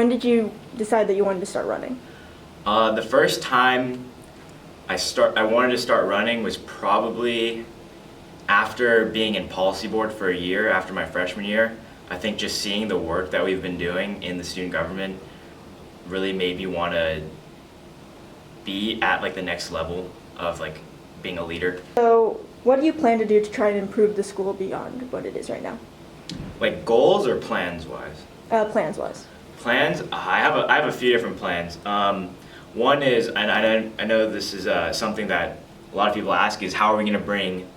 when did you decide that you wanted to start running? The first time I wanted to start running was probably after being in policy board for a year after my freshman year. I think just seeing the work that we've been doing in the student government really made me want to be at like the next level of like being a leader. So what do you plan to do to try and improve the school beyond what it is right now? Like goals or plans wise? Plans-wise. Plans? I have a few different plans. One is, and I know this is something that a lot of people ask, is how are we going to bring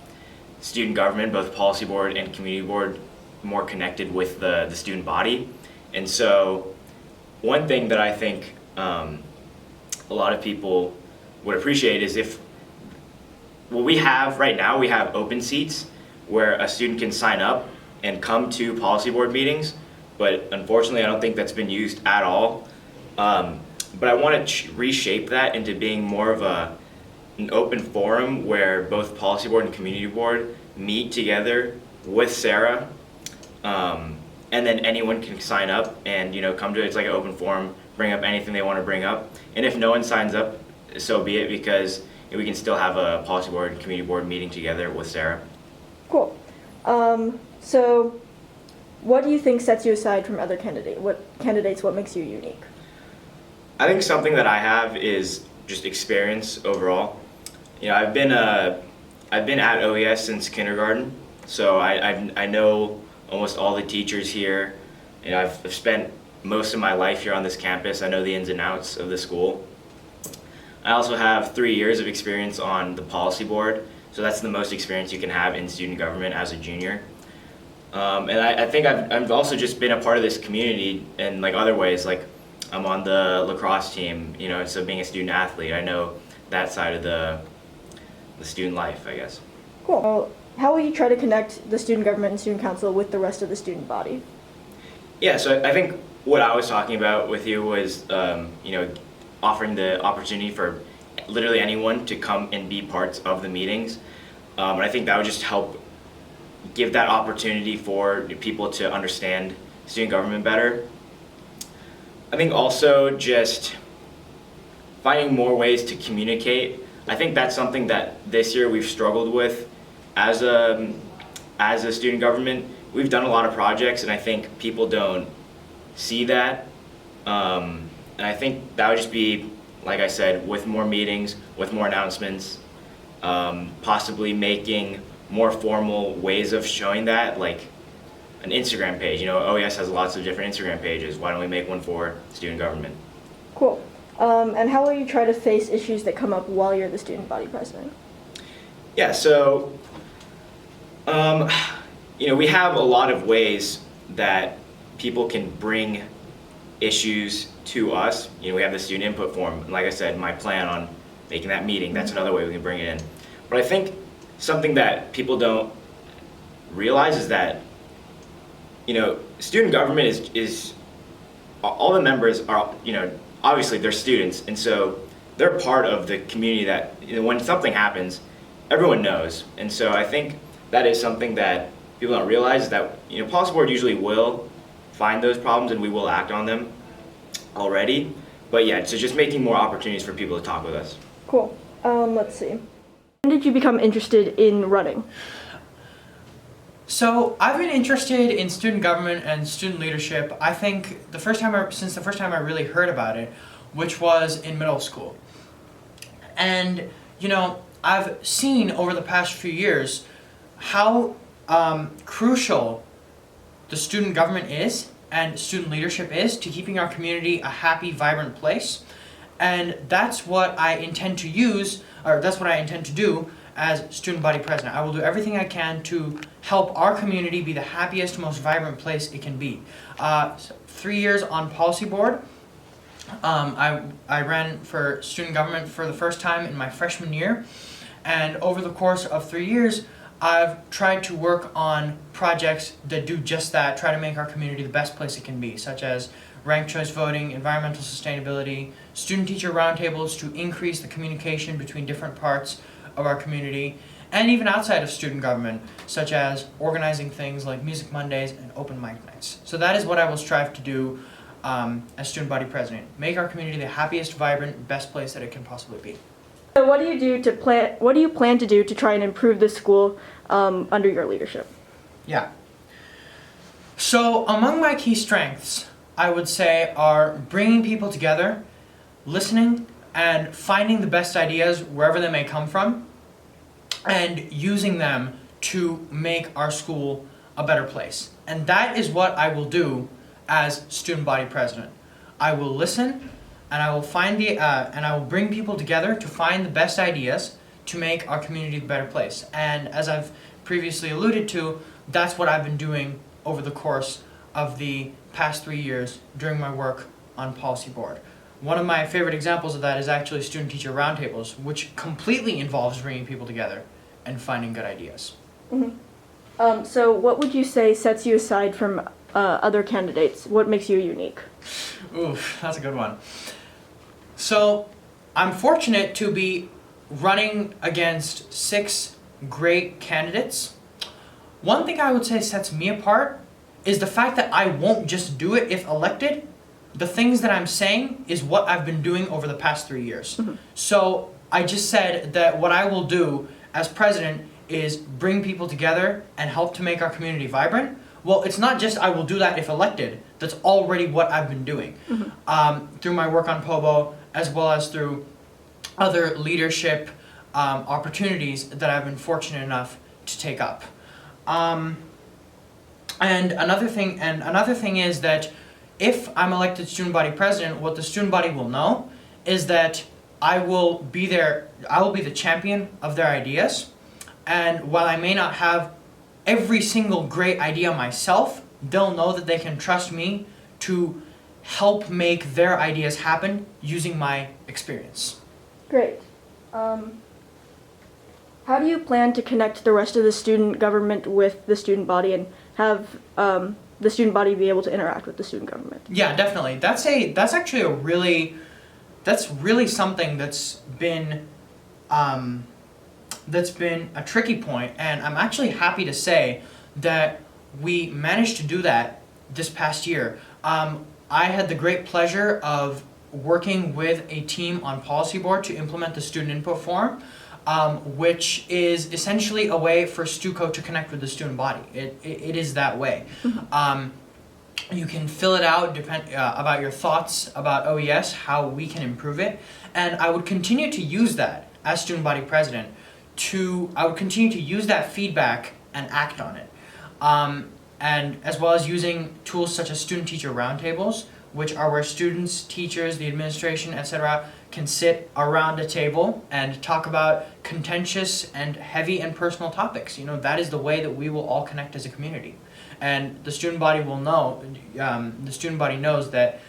student government, both policy board and community board, more connected with the student body? And so one thing that I think a lot of people would appreciate is if what we have right now, we have open seats where a student can sign up and come to policy board meetings, but unfortunately I don't think that's been used at all. But I want to reshape that into being more of an open forum where both policy board and community board meet together with Sarah, and then anyone can sign up and come to it. It's like an open forum, bring up anything they want to bring up, and if no one signs up, so be it, because we can still have a policy board and community board meeting together with Sarah. Cool. So what do you think sets you aside from other candidates? What makes you unique? I think something that I have is just experience overall. I've been at OES since kindergarten, so I know almost all the teachers here. I've spent most of my life here on this campus. I know the ins and outs of the school. I also have 3 years of experience on the policy board, so that's the most experience you can have in student government as a junior. And I think I've also just been a part of this community in like other ways. Like I'm on the lacrosse team, so being a student athlete, I know that side of the student life, I guess. Cool. Well, how will you try to connect the student government and student council with the rest of the student body? Yeah, so I think what I was talking about with you was, offering the opportunity for literally anyone to come and be parts of the meetings. And I think that would just help give that opportunity for people to understand student government better. I think also just finding more ways to communicate. I think that's something that this year we've struggled with as a student government. We've done a lot of projects and I think people don't see that. And I think that would just be, like I said, with more meetings, with more announcements, possibly making more formal ways of showing that, like an Instagram page. OES has lots of different Instagram pages. Why don't we make one for student government? Cool. And how will you try to face issues that come up while you're the student body president? Yeah, so, we have a lot of ways that people can bring issues to us. We have the student input form. And like I said, my plan on making that meeting, that's another way we can bring it in. But I think something that people don't realize is that, student government is all the members are, obviously they're students, and so they're part of the community that, when something happens, everyone knows. And so I think that is something that people don't realize, that, policy board usually will find those problems and we will act on them already. But yeah, so just making more opportunities for people to talk with us. Cool. Let's see. When did you become interested in running? So I've been interested in student government and student leadership, I think since the first time I really heard about it, which was in middle school. And I've seen over the past few years how crucial the student government is and student leadership is to keeping our community a happy, vibrant place. And that's what I intend to do as student body president. I will do everything I can to help our community be the happiest, most vibrant place it can be. 3 years on policy board. I ran for student government for the first time in my freshman year. And over the course of 3 years, I've tried to work on projects that do just that, try to make our community the best place it can be, such as ranked choice voting, environmental sustainability, student-teacher roundtables to increase the communication between different parts of our community, and even outside of student government, such as organizing things like Music Mondays and open mic nights. So that is what I will strive to do as student body president. Make our community the happiest, vibrant, best place that it can possibly be. So what do you plan to do to try and improve the school under your leadership? Yeah. So among my key strengths, I would say, are bringing people together, listening, and finding the best ideas wherever they may come from, and using them to make our school a better place. And that is what I will do as student body president. I will listen, and I will and I will bring people together to find the best ideas to make our community a better place. And as I've previously alluded to, that's what I've been doing over the course of the past 3 years during my work on policy board. One of my favorite examples of that is actually student-teacher roundtables, which completely involves bringing people together and finding good ideas. Mm-hmm. So what would you say sets you aside from other candidates? What makes you unique? Oof, that's a good one. So I'm fortunate to be running against 6 great candidates. One thing I would say sets me apart is the fact that I won't just do it if elected. The things that I'm saying is what I've been doing over the past 3 years. Mm-hmm. So I just said that what I will do as president is bring people together and help to make our community vibrant. Well, it's not just I will do that if elected. That's already what I've been doing. Mm-hmm. Through my work on POBO, as well as through other leadership opportunities that I've been fortunate enough to take up. And another thing is that if I'm elected student body president, what the student body will know is that I will be the champion of their ideas. And while I may not have every single great idea myself, they'll know that they can trust me to help make their ideas happen using my experience. Great. How do you plan to connect the rest of the student government with the student body and have the student body be able to interact with the student government? Yeah, definitely. That's really something that's been a tricky point, and I'm actually happy to say that we managed to do that this past year. I had the great pleasure of working with a team on policy board to implement the student input forum, which is essentially a way for StuCo to connect with the student body. It is that way. Mm-hmm. You can fill it out about your thoughts about OES, how we can improve it, and I would continue to use that as student body president. I would continue to use that feedback and act on it. And as well as using tools such as student-teacher roundtables, which are where students, teachers, the administration, etc. can sit around a table and talk about contentious and heavy and personal topics. You know, that is the way that we will all connect as a community. And the student body will know, the student body knows that,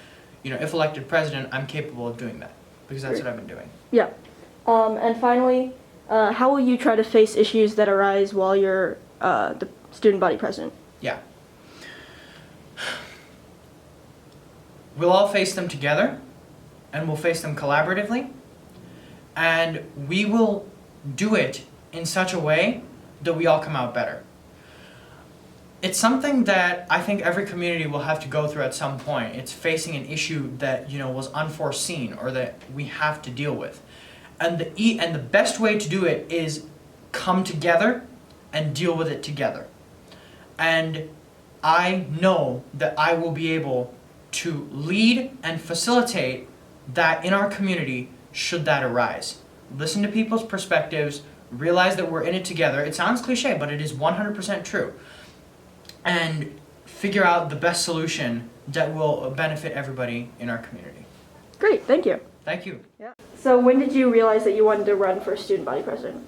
you know, if elected president, I'm capable of doing that, because that's what I've been doing. Yeah. And finally, how will you try to face issues that arise while you're the student body president? Yeah. We'll all face them together, and we'll face them collaboratively, and we will do it in such a way that we all come out better. It's something that I think every community will have to go through at some point. It's facing an issue that, you know, was unforeseen or that we have to deal with. And the best way to do it is come together and deal with it together. And I know that I will be able to lead and facilitate that in our community should that arise. Listen to people's perspectives, realize that we're in it together. It sounds cliche, but it is 100% true. And figure out the best solution that will benefit everybody in our community. Great, thank you. Thank you. Yeah. So when did you realize that you wanted to run for student body president?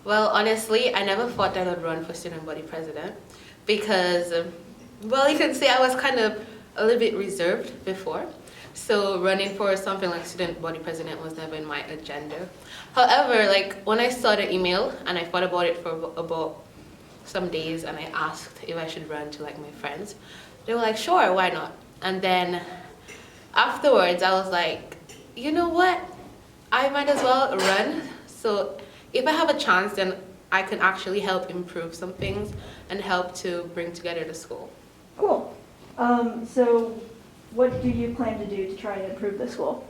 Well, honestly, I never thought that I'd run for student body president because, well, you can say I was kind of a little bit reserved before. So running for something like student body president was never in my agenda. However, like when I saw the email and I thought about it for about some days and I asked if I should run to like my friends, they were like, sure, why not? And then afterwards I was like, you know what? I might as well run. So if I have a chance, then I can actually help improve some things and help to bring together the school. Cool. So What do you plan to do to try to improve the school?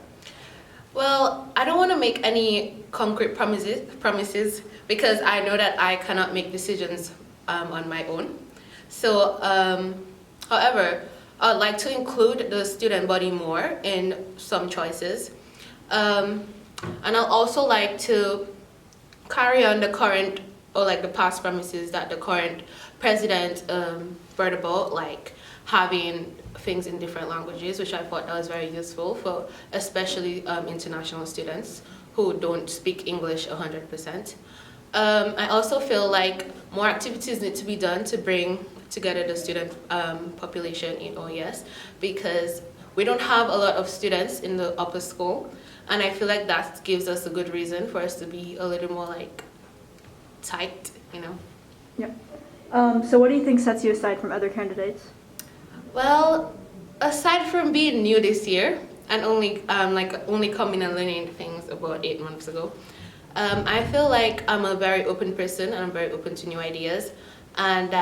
Well, I don't want to make any concrete promises because I know that I cannot make decisions on my own. So, however, I'd like to include the student body more in some choices. And I'd also like to carry on the current or like the past promises that the current president brought about, like having things in different languages, which I thought that was very useful for especially international students who don't speak English 100%. I also feel like more activities need to be done to bring together the student population in OES because we don't have a lot of students in the upper school, and I feel like that gives us a good reason for us to be a little more like tight, you know. Yep. So what do you think sets you aside from other candidates? Well, aside from being new this year and only coming and learning things about 8 months ago, I feel like I'm a very open person and I'm very open to new ideas, and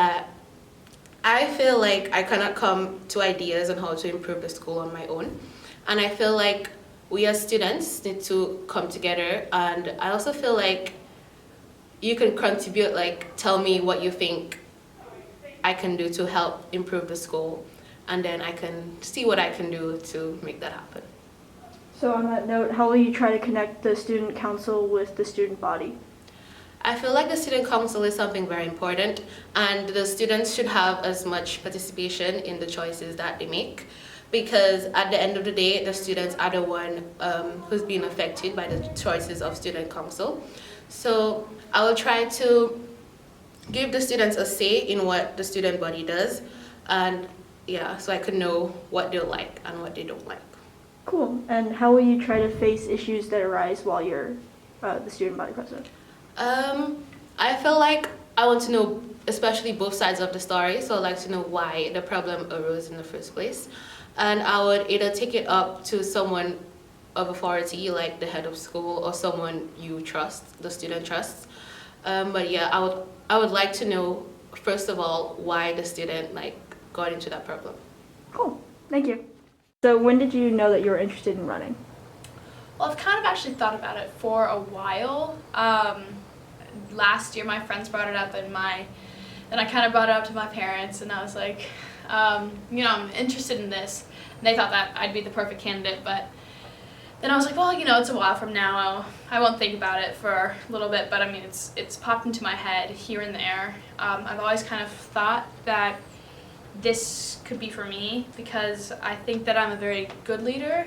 I feel like I cannot come to ideas on how to improve the school on my own, and I feel like we as students need to come together, and I also feel like you can contribute, like tell me what you think I can do to help improve the school, and then I can see what I can do to make that happen. So on that note, how will you try to connect the student council with the student body? I feel like the student council is something very important, and the students should have as much participation in the choices that they make, because at the end of the day, the students are the one who's being affected by the choices of student council. So I will try to give the students a say in what the student body does, and yeah, so I could know what they like and what they don't like. Cool. And how will you try to face issues that arise while you're the student body president? I feel like I want to know especially both sides of the story, so I'd like to know why the problem arose in the first place. And I would either take it up to someone of authority, like the head of school, or someone you trust, the student trusts. But yeah, I would like to know, first of all, why the student got into that problem. Cool. Thank you. So when did you know that you were interested in running? Well, I've kind of actually thought about it for a while. Last year, my friends brought it up, and I kind of brought it up to my parents, and I was like, I'm interested in this. And they thought that I'd be the perfect candidate, but then I was like, well, it's a while from now. I won't think about it for a little bit, but I mean, it's popped into my head here and there. I've always kind of thought that this could be for me because I think that I'm a very good leader.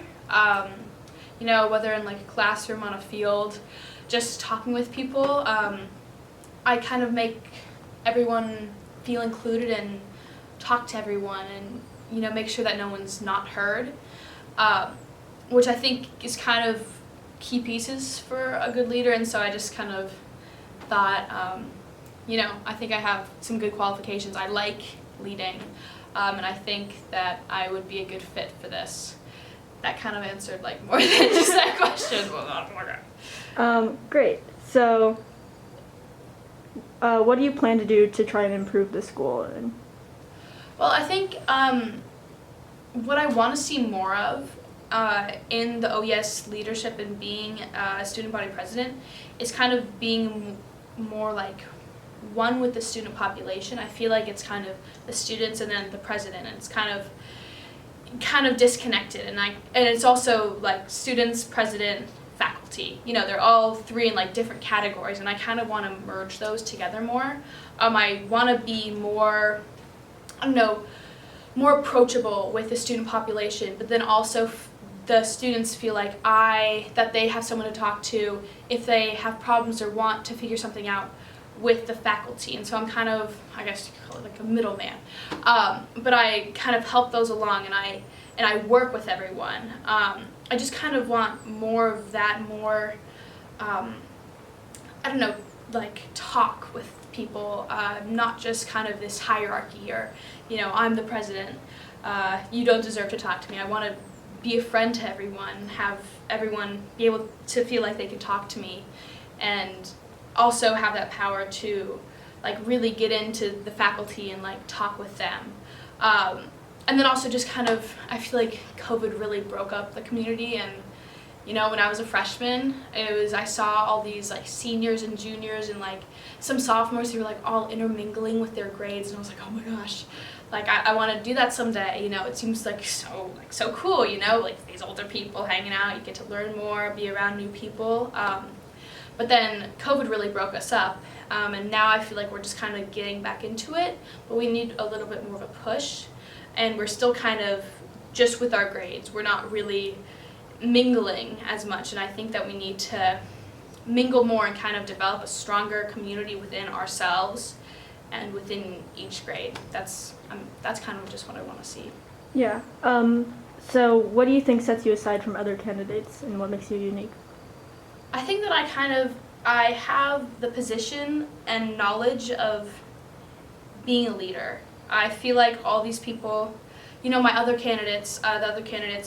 Whether in like a classroom, on a field, just talking with people, I kind of make everyone feel included and talk to everyone and, make sure that no one's not heard, which I think is kind of key pieces for a good leader. And so I just kind of thought, I think I have some good qualifications. I like leading, and I think that I would be a good fit for this. That kind of answered more than just that question. Great. So what do you plan to do to try and improve the school? Well, I think what I want to see more of in the OES leadership and being a student body president is kind of being more like one with the student population. I feel like it's kind of the students and then the president, and it's kind of disconnected, and it's also like students, president, faculty. They're all three in different categories, and I kind of want to merge those together more. I want to be more, more approachable with the student population, but then also the students feel like that they have someone to talk to if they have problems or want to figure something out with the faculty. And so I'm kind of, I guess you could call it like a middleman. But I kind of help those along, and I work with everyone. I just kind of want more of that, more, talk with people, not just kind of this hierarchy or, I'm the president, you don't deserve to talk to me. I want to be a friend to everyone, have everyone be able to feel like they can talk to me, and also have that power to really get into the faculty and talk with them. and then also just kind of, I feel like COVID really broke up the community. And you know, when I was a freshman, I saw all these like seniors and juniors and like some sophomores who were like all intermingling with their grades, and I was like, oh my gosh, like I want to do that someday. You know, it seems like so cool. You know, like these older people hanging out, you get to learn more, be around new people. But then COVID really broke us up, and now I feel like we're just kind of getting back into it, but we need a little bit more of a push, and we're still kind of just with our grades. We're not really mingling as much, and I think that we need to mingle more and kind of develop a stronger community within ourselves and within each grade. That's kind of just what I want to see. Yeah. So what do you think sets you aside from other candidates, and what makes you unique? I think that I have the position and knowledge of being a leader. I feel like all these people, you know, the other candidates,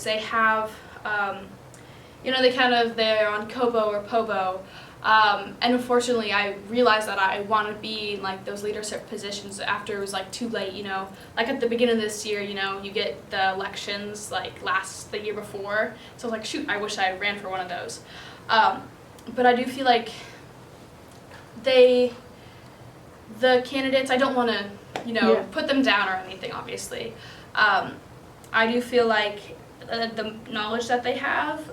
they have, you know, they're on Kobo or Pobo. And unfortunately, I realized that I want to be in like those leadership positions after it was like too late, you know. Like at the beginning of this year, you know, you get the elections like the year before. So I was like, shoot, I wish I ran for one of those. But I do feel like the candidates, I don't want to, you know, put them down or anything, obviously. I do feel like the knowledge that they have,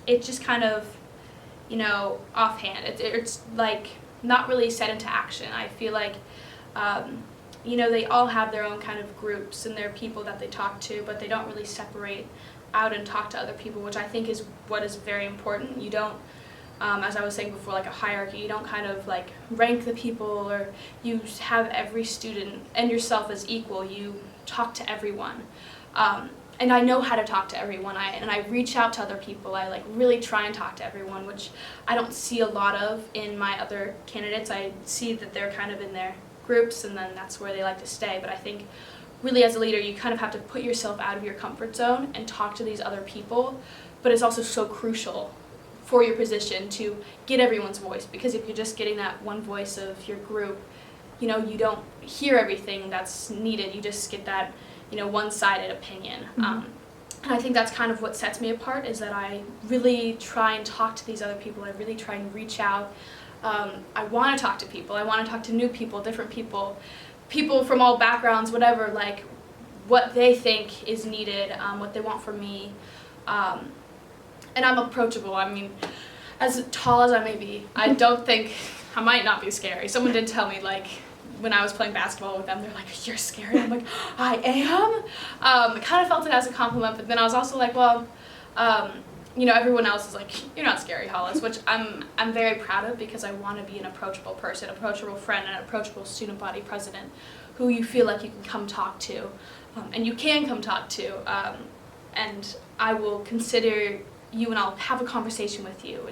it's just kind of, you know, offhand. It's like not really set into action. I feel like, you know, they all have their own kind of groups and their people that they talk to, but they don't really separate out and talk to other people, which I think is what is very important. You don't, as I was saying before, like a hierarchy, you don't kind of like rank the people, or you have every student and yourself as equal. You talk to everyone. And I know how to talk to everyone, and I reach out to other people. I like really try and talk to everyone, which I don't see a lot of in my other candidates. I see that they're kind of in their groups, and then that's where they like to stay. But I think really as a leader, you kind of have to put yourself out of your comfort zone and talk to these other people. But it's also so crucial for your position to get everyone's voice, because if you're just getting that one voice of your group, you know, you don't hear everything that's needed. You just get that, you know, one-sided opinion. And I think that's kind of what sets me apart, is that I really try and talk to these other people. I really try and reach out. I want to talk to people. I want to talk to new people, different people, people from all backgrounds, whatever, like what they think is needed, what they want from me. And I'm approachable. I mean, as tall as I may be, I don't think, I might not be scary. Someone did tell me, like, when I was playing basketball with them, they're like, you're scary. I'm like, I am? I kind of felt it as a compliment, but then I was also like, well, you know, everyone else is like, you're not scary, Hollis, which I'm very proud of, because I want to be an approachable person, approachable friend, and an approachable student body president who you feel like you can come talk to, and you can come talk to, and I will consider you, and I'll have a conversation with you.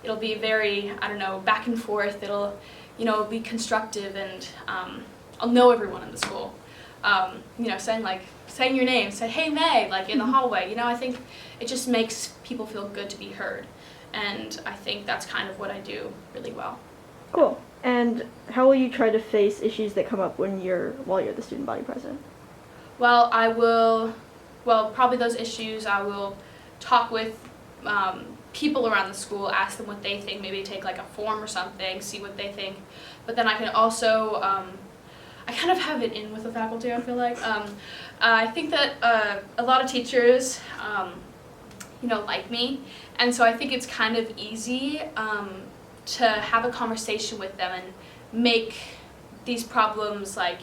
It'll be very, I don't know, back and forth. It'll, you know, be constructive, and I'll know everyone in the school. You know, saying your name, say, hey, May, like in the hallway. You know, I think it just makes people feel good to be heard. And I think that's kind of what I do really well. Cool. And how will you try to face issues that come up while you're the student body president? Well, probably those issues I will talk with people around the school, ask them what they think, maybe take like a form or something, see what they think. But then I can also, I kind of have it in with the faculty, I feel like. I think that a lot of teachers, you know, like me, and so I think it's kind of easy to have a conversation with them and make these problems like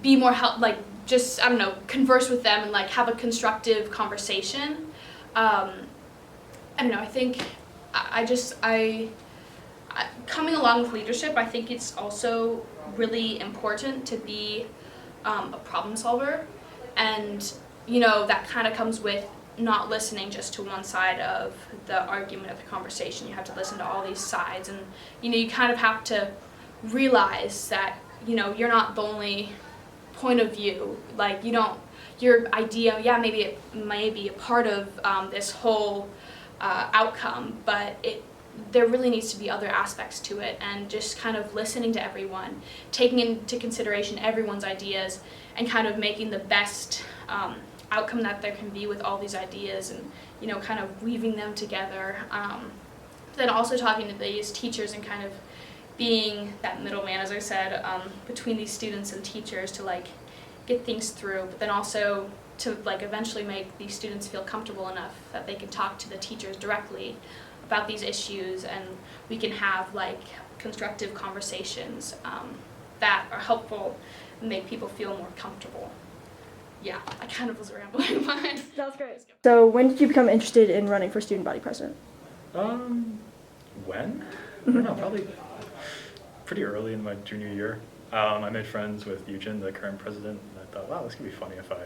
be more like just, I don't know, converse with them and like have a constructive conversation. I don't know, I think coming along with leadership, I think it's also really important to be a problem solver, and you know, that kind of comes with not listening just to one side of the argument, of the conversation. You have to listen to all these sides, and you know, you kind of have to realize that, you know, you're not the only point of view. Like, you don't, your idea, yeah, maybe it may be a part of this whole outcome, but there really needs to be other aspects to it, and just kind of listening to everyone, taking into consideration everyone's ideas, and kind of making the best outcome that there can be with all these ideas, and kind of weaving them together. Then also talking to these teachers and kind of being that middleman, as I said, between these students and teachers to like get things through, but then also to like eventually make these students feel comfortable enough that they can talk to the teachers directly about these issues, and we can have like constructive conversations that are helpful and make people feel more comfortable. Yeah, I kind of was rambling, but That's great. So when did you become interested in running for student body president? When? I don't know, probably pretty early in my junior year. I made friends with Eugen, the current president, and I thought, wow, this could be funny if I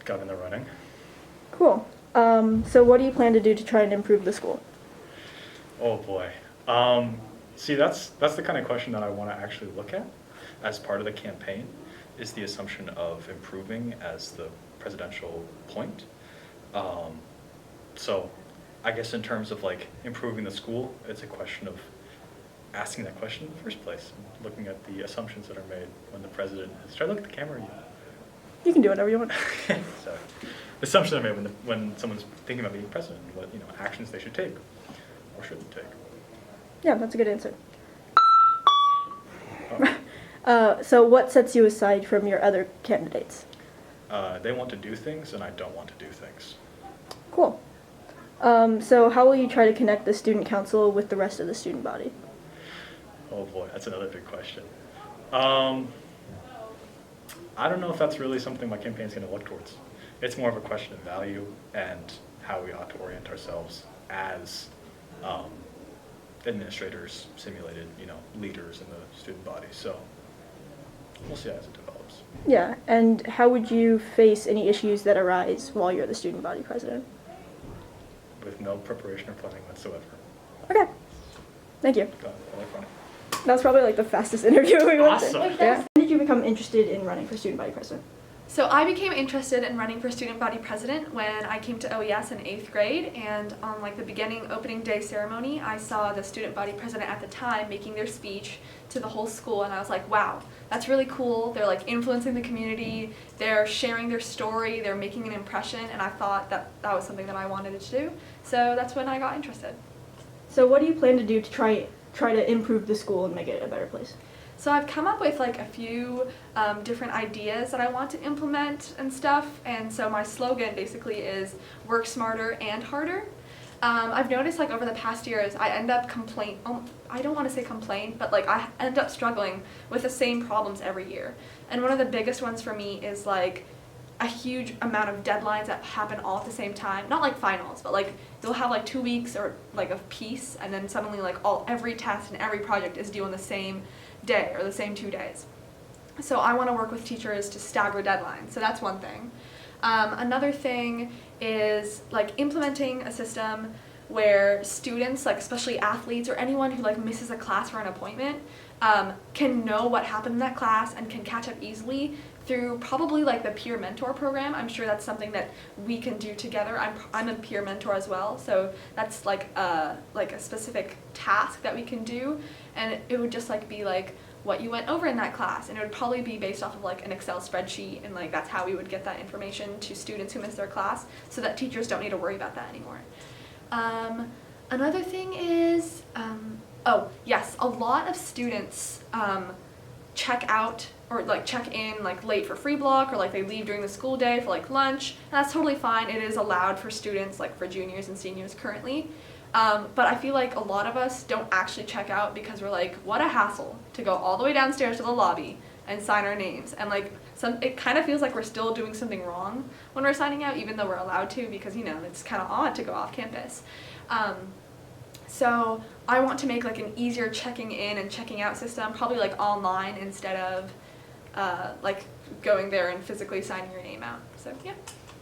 got in the running. Cool. So what do you plan to do to try and improve the school? Oh boy. See, that's the kind of question that I want to actually look at as part of the campaign, is the assumption of improving as the presidential point. So I guess in terms of like improving the school, it's a question of asking that question in the first place, and looking at the assumptions that are made when the president is. Should I look at the camera? You can do whatever you want. Sorry. The assumptions are made when someone's thinking about being president, what actions they should take or shouldn't take. Yeah, that's a good answer. Oh. So what sets you aside from your other candidates? They want to do things, and I don't want to do things. Cool. So how will you try to connect the student council with the rest of the student body? Oh boy, that's another big question. I don't know if that's really something my campaign's going to look towards. It's more of a question of value and how we ought to orient ourselves as administrators, simulated, leaders in the student body. So we'll see as it develops. Yeah, and how would you face any issues that arise while you're the student body president? With no preparation or planning whatsoever. Okay. Thank you. Got it. Really funny. That was probably like the fastest interview we went Awesome. through. Yeah. When did you become interested in running for student body president? So I became interested in running for student body president when I came to OES in 8th grade, and on like the beginning opening day ceremony, I saw the student body president at the time making their speech to the whole school, and I was like, wow, that's really cool. They're like influencing the community, they're sharing their story, they're making an impression, and I thought that was something that I wanted to do. So that's when I got interested. So what do you plan to do to try to improve the school and make it a better place? So I've come up with like a few different ideas that I want to implement and stuff, and so my slogan basically is work smarter and harder. I've noticed like over the past years I end up I don't want to say complain, but like I end up struggling with the same problems every year. And one of the biggest ones for me is like a huge amount of deadlines that happen all at the same time. Not like finals, but like they'll have like 2 weeks or like of peace, and then suddenly like every test and every project is due on the same day or the same 2 days. So I want to work with teachers to stagger deadlines. So that's one thing. Another thing is like implementing a system where students, like especially athletes or anyone who like misses a class for an appointment, can know what happened in that class and can catch up easily through probably like the peer mentor program. I'm sure that's something that we can do together. I'm a peer mentor as well, so that's like a specific task that we can do, and it would just like be like what you went over in that class, and it would probably be based off of like an Excel spreadsheet, and like that's how we would get that information to students who missed their class, so that teachers don't need to worry about that anymore. Another thing is, oh yes, a lot of students check out or like check in like late for free block, or like they leave during the school day for like lunch, and that's totally fine. It is allowed for students like for juniors and seniors currently. But I feel like a lot of us don't actually check out because we're like, what a hassle to go all the way downstairs to the lobby and sign our names. And like it kind of feels like we're still doing something wrong when we're signing out, even though we're allowed to, because it's kind of odd to go off campus. So I want to make like an easier checking in and checking out system, probably like online instead of like going there and physically signing your name out. So yeah.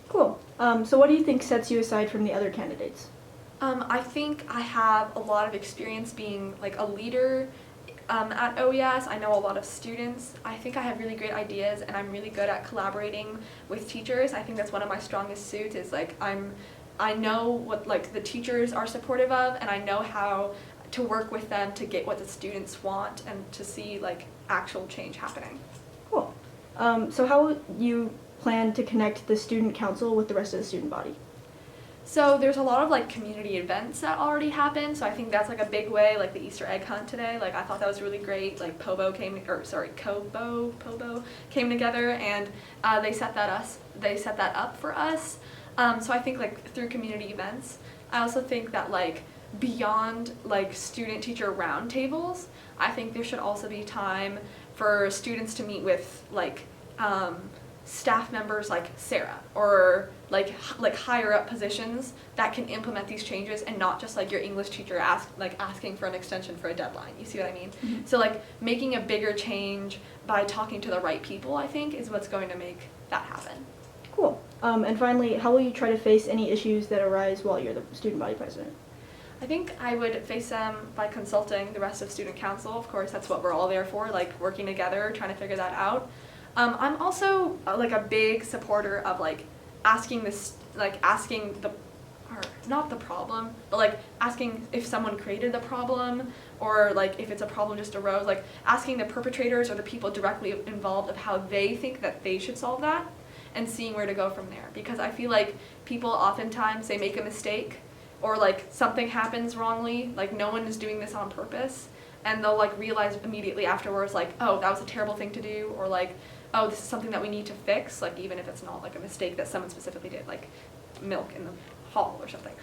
Cool. So what do you think sets you aside from the other candidates? I think I have a lot of experience being like a leader at OES. I know a lot of students. I think I have really great ideas, and I'm really good at collaborating with teachers. I think that's one of my strongest suits, is like I know what like the teachers are supportive of, and I know how to work with them to get what the students want and to see like actual change happening. Cool. So how will you plan to connect the student council with the rest of the student body? So there's a lot of like community events that already happen, so I think that's like a big way, like the Easter egg hunt today. Like I thought that was really great. Like Kobo came together, and they set that up for us. So I think like through community events. I also think that like beyond like student teacher roundtables, I think there should also be time for students to meet with like staff members like Sarah, or like higher up positions that can implement these changes, and not just like your English teacher asking for an extension for a deadline. You see what I mean? Mm-hmm. So like making a bigger change by talking to the right people, I think, is what's going to make that happen. Cool. And finally, how will you try to face any issues that arise while you're the student body president? I think I would face them by consulting the rest of student council. Of course, that's what we're all there for, like working together, trying to figure that out. I'm also like a big supporter of like asking not the problem, but like asking if someone created the problem, or like if it's a problem just arose, like asking the perpetrators or the people directly involved of how they think that they should solve that, and seeing where to go from there. Because I feel like people oftentimes, they make a mistake, or like something happens wrongly, like no one is doing this on purpose, and they'll like realize immediately afterwards like, oh, that was a terrible thing to do, or like, oh, this is something that we need to fix, like even if it's not like a mistake that someone specifically did, like milk in the hall or something.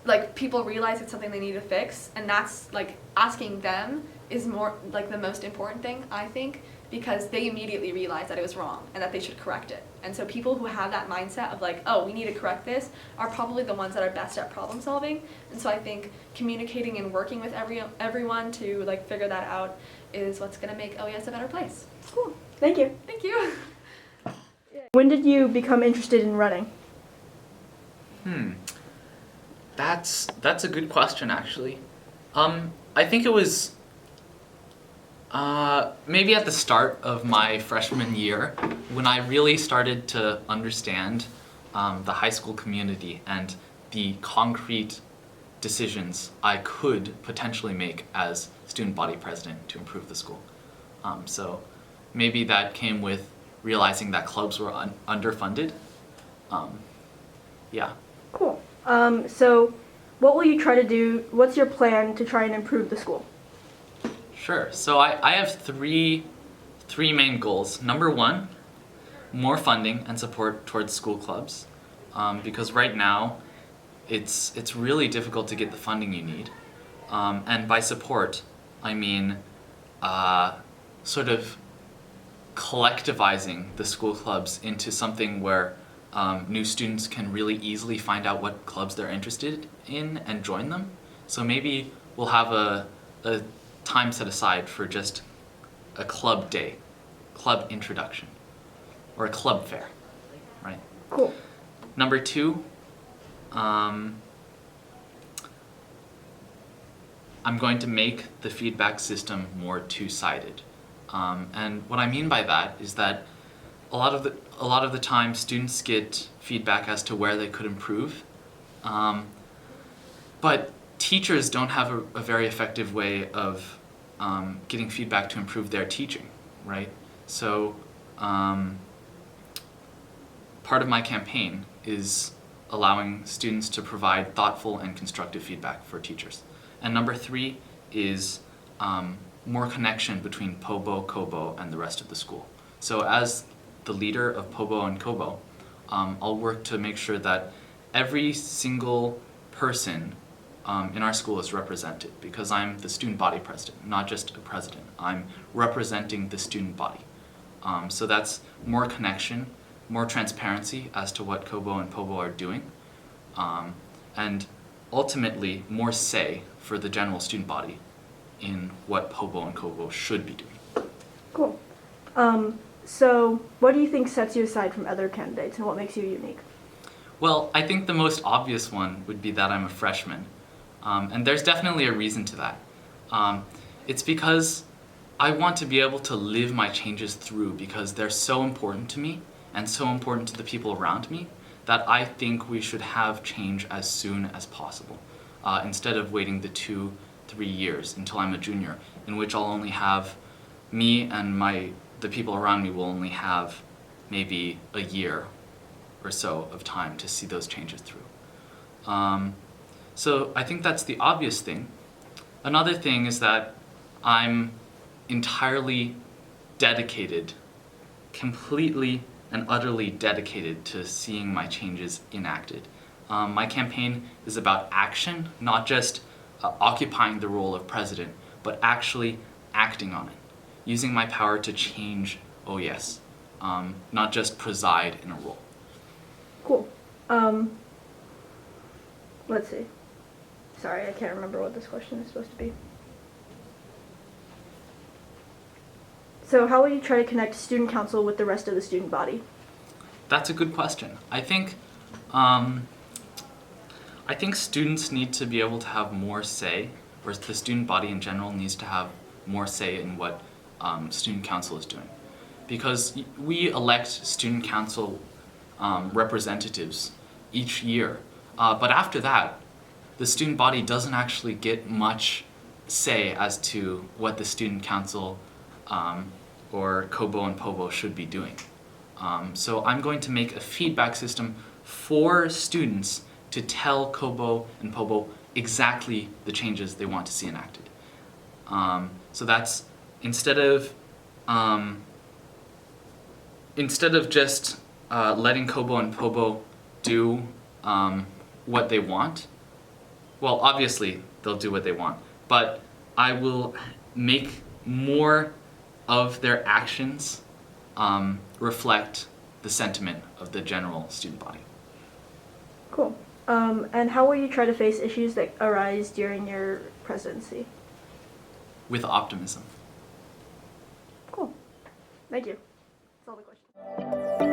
Like people realize it's something they need to fix, and that's like asking them is more like the most important thing, I think, because they immediately realize that it was wrong and that they should correct it. And so people who have that mindset of like, oh, we need to correct this, are probably the ones that are best at problem solving. And so I think communicating and working with everyone to like figure that out is what's going to make OES a better place. Cool. Thank you. Thank you. When did you become interested in running? That's a good question, actually. I think it was maybe at the start of my freshman year, when I really started to understand the high school community and the concrete decisions I could potentially make as student body president to improve the school. So maybe that came with realizing that clubs were underfunded. Yeah. Cool. So what will you try to do? What's your plan to try and improve the school? Sure. So I have three main goals. Number one, more funding and support towards school clubs, because right now it's really difficult to get the funding you need. And by support, I mean sort of collectivizing the school clubs into something where new students can really easily find out what clubs they're interested in and join them. So maybe we'll have a time set aside for just a club day, club introduction, or a club fair, right? Cool. Number two, I'm going to make the feedback system more two-sided. And what I mean by that is that a lot of the time students get feedback as to where they could improve, but teachers don't have a very effective way of getting feedback to improve their teaching, right? So part of my campaign is allowing students to provide thoughtful and constructive feedback for teachers. And number three is more connection between POBO, KOBO, and the rest of the school. So as the leader of POBO and KOBO, I'll work to make sure that every single person in our school is represented, because I'm the student body president, not just a president. I'm representing the student body. So that's more connection, more transparency as to what KOBO and POBO are doing, and ultimately more say for the general student body in what POBO and KOBO should be doing. Cool. So what do you think sets you aside from other candidates, and what makes you unique? Well, I think the most obvious one would be that I'm a freshman. And there's definitely a reason to that. It's because I want to be able to live my changes through, because they're so important to me and so important to the people around me that I think we should have change as soon as possible, instead of waiting the 2-3 years until I'm a junior, in which I'll only have me and the people around me will only have maybe a year or so of time to see those changes through. So I think that's the obvious thing. Another thing is that I'm entirely dedicated, completely and utterly dedicated to seeing my changes enacted. My campaign is about action, not just occupying the role of president, but actually acting on it, using my power to change OES, not just preside in a role. Cool. Let's see. Sorry, I can't remember what this question is supposed to be. So how will you try to connect student council with the rest of the student body? That's a good question. I think students need to be able to have more say, or the student body in general needs to have more say in what student council is doing. Because we elect student council representatives each year, but after that, the student body doesn't actually get much say as to what the student council or COBO and POBO should be doing. So I'm going to make a feedback system for students to tell COBO and POBO exactly the changes they want to see enacted. So that's instead of just letting COBO and POBO do what they want. Well, obviously they'll do what they want, but I will make more of their actions reflect the sentiment of the general student body. Cool. And how will you try to face issues that arise during your presidency? With optimism. Cool. Thank you. That's all the questions.